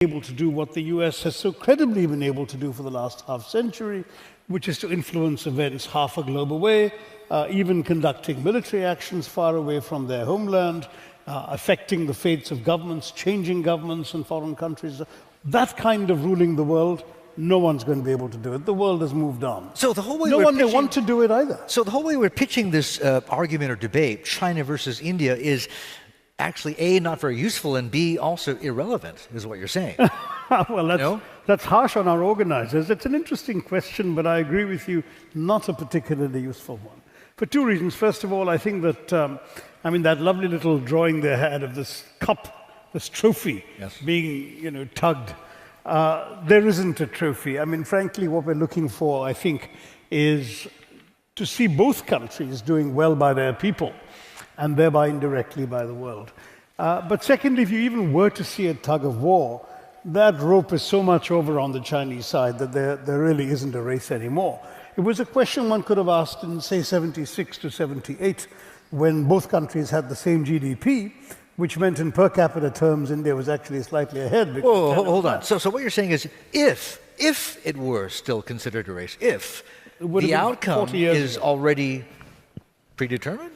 able to do what the US has so credibly been able to do for the last half century, which is to influence events half a globe away, even conducting military actions far away from their homeland, affecting the fates of governments, changing governments in foreign countries. That kind of ruling the world, no one's going to be able to do it. The world has moved on. So the whole way no one may want to do it either. So the whole way we're pitching this argument or debate, China versus India, is actually A, not very useful, and B, also irrelevant, is what you're saying. Well, that's harsh on our organizers. It's an interesting question, but I agree with you, not a particularly useful one. For two reasons. First of all, I think that, that lovely little drawing they had of this cup, this trophy, being, tugged. There isn't a trophy. Frankly, what we're looking for, I think, is to see both countries doing well by their people, and thereby indirectly by the world. But secondly, if you even were to see a tug of war, that rope is so much over on the Chinese side that there really isn't a race anymore. It was a question one could have asked in, say, 76 to 78, when both countries had the same GDP, which meant in per capita terms, India was actually slightly ahead. Whoa, hold on. So what you're saying is, if it were still considered a race, if the outcome is already predetermined?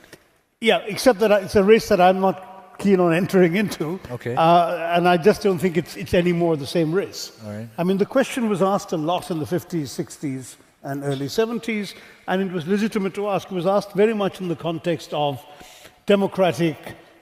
Yeah, except that it's a race that I'm not keen on entering into. Okay. And I just don't think it's any more the same race. All right. The question was asked a lot in the 50s, 60s, and early 70s, and it was legitimate to ask. It was asked very much in the context of democratic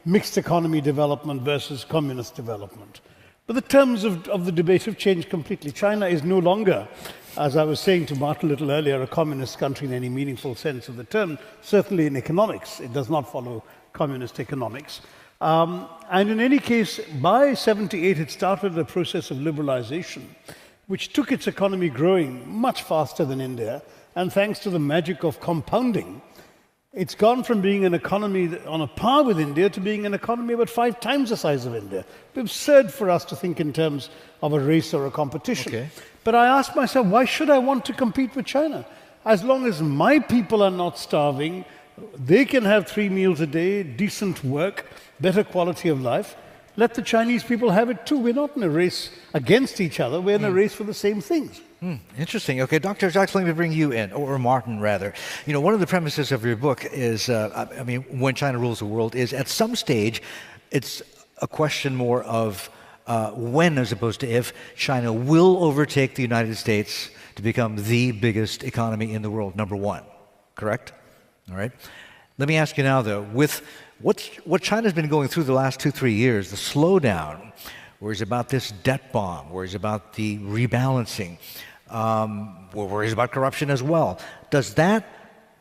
mixed economy development versus communist development. But the terms of the debate have changed completely. China is no longer, as I was saying to Martin a little earlier, a communist country in any meaningful sense of the term, certainly in economics. It does not follow communist economics. And in any case, by 78, it started a process of liberalization, which took its economy growing much faster than India. And thanks to the magic of compounding, it's gone from being an economy on a par with India to being an economy about 5 times the size of India. It's absurd for us to think in terms of a race or a competition. Okay. But I asked myself, why should I want to compete with China? As long as my people are not starving, they can have 3 meals a day, decent work, better quality of life. Let the Chinese people have it too. We're not in a race against each other. We're in a race for the same things. Interesting. Okay, Dr. Jacques, let me bring you in, or Martin, rather. One of the premises of your book is, When China Rules the World, is at some stage, it's a question more of when as opposed to if China will overtake the United States to become the biggest economy in the world, number one. Correct? All right. Let me ask you now, though, with what China's been going through the last 2-3 years, the slowdown, worries about this debt bomb, worries about the rebalancing, worries about corruption as well. Does that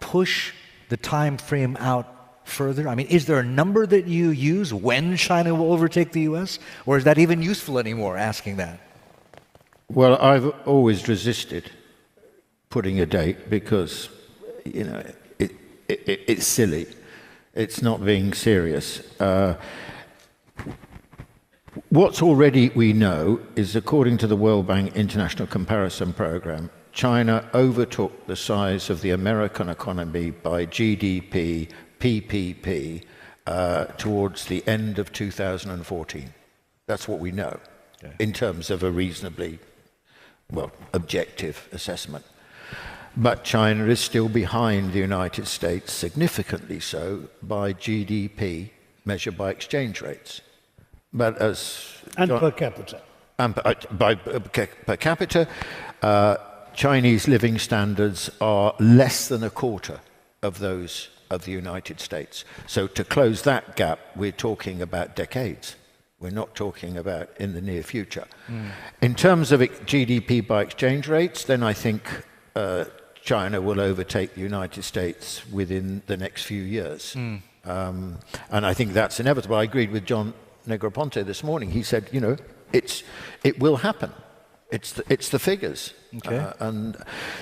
push the time frame out further? Is there a number that you use when China will overtake the U.S.? Or is that even useful anymore, asking that? Well, I've always resisted putting a date because, it's silly. It's not being serious. What's already we know is, according to the World Bank International Comparison Program, China overtook the size of the American economy by GDP, PPP, towards the end of 2014. That's what we know, in terms of a reasonably, objective assessment. But China is still behind the United States, significantly so, by GDP measured by exchange rates. But per capita. And per capita, Chinese living standards are less than a quarter of those of the United States. So to close that gap, we're talking about decades. We're not talking about in the near future. In terms of GDP by exchange rates, then I think China will overtake the United States within the next few years. And I think that's inevitable. I agreed with John Negroponte this morning. He said, it will happen. It's the figures. Okay. And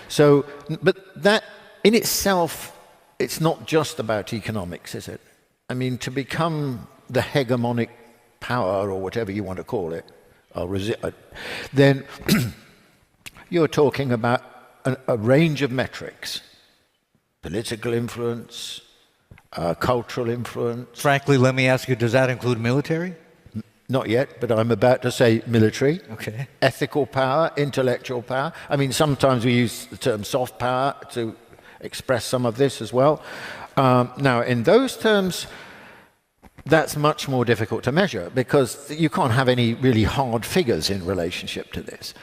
so, but that in itself, it's not just about economics, is it? To become the hegemonic power, or whatever you want to call it, then you're talking about a range of metrics: political influence, cultural influence. Frankly, let me ask you, does that include military? Not yet, but I'm about to say military. Okay. Ethical power, intellectual power. I mean, sometimes we use the term soft power to express some of this as well. Now, in those terms, that's much more difficult to measure because you can't have any really hard figures in relationship to this.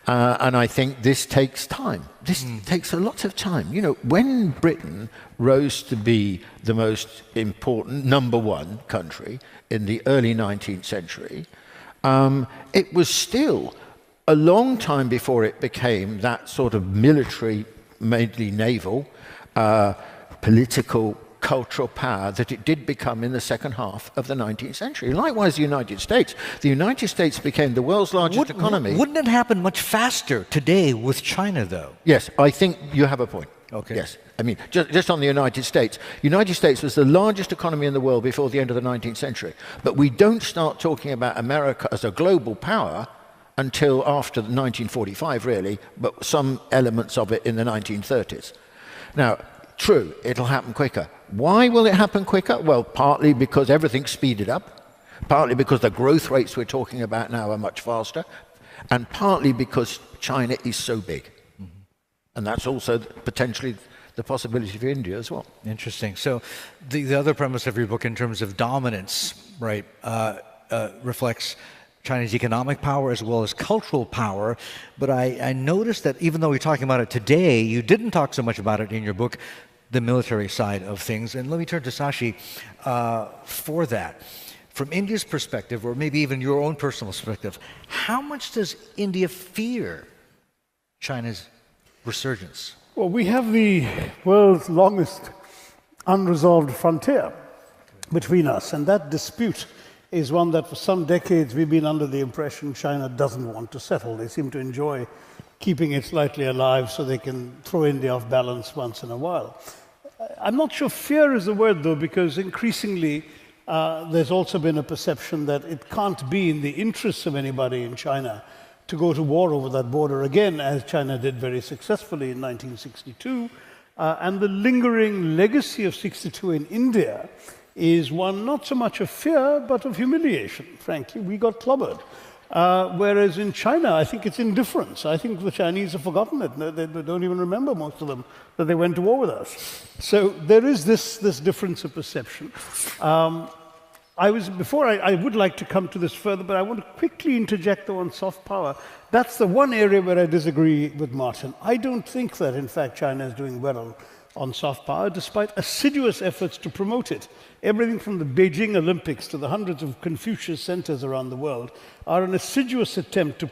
And I think this takes time. This takes a lot of time. You know, when Britain rose to be the most important #1 country in the early 19th century, it was still a long time before it became that sort of military, mainly naval, political, cultural power that it did become in the second half of the 19th century. Likewise, the United States. The United States became the world's largest economy. Wouldn't it happen much faster today with China, though? Yes, I think you have a point. Okay. Yes. I mean, just on the United States. United States was the largest economy in the world before the end of the 19th century. But we don't start talking about America as a global power until after 1945, really, but some elements of it in the 1930s. Now, true, it'll happen quicker. Why will it happen quicker? Well, partly because everything's speeded up, partly because the growth rates we're talking about now are much faster, and partly because China is so big. And that's also potentially the possibility for India as well. Interesting. So the other premise of your book in terms of dominance, right, reflects China's economic power as well as cultural power. But I noticed that even though we're talking about it today, you didn't talk so much about it in your book, the military side of things. And let me turn to Shashi for that. From India's perspective, or maybe even your own personal perspective, how much does India fear China's resurgence? Well, we have the world's longest unresolved frontier between us, and that dispute is one that for some decades we've been under the impression China doesn't want to settle. They seem to enjoy keeping it slightly alive so they can throw India off balance once in a while. I'm not sure fear is the word, though, because increasingly there's also been a perception that it can't be in the interests of anybody in China to go to war over that border again, as China did very successfully in 1962. And the lingering legacy of 62 in India is one not so much of fear, but of humiliation, frankly. We got clobbered. Whereas in China, I think it's indifference. I think the Chinese have forgotten it. They don't even remember, most of them, that they went to war with us. So there is this difference of perception. I would like to come to this further, but I want to quickly interject though on soft power. That's the one area where I disagree with Martin. I don't think that, in fact, China is doing well on soft power, despite assiduous efforts to promote it. Everything from the Beijing Olympics to the hundreds of Confucius centers around the world are an assiduous attempt to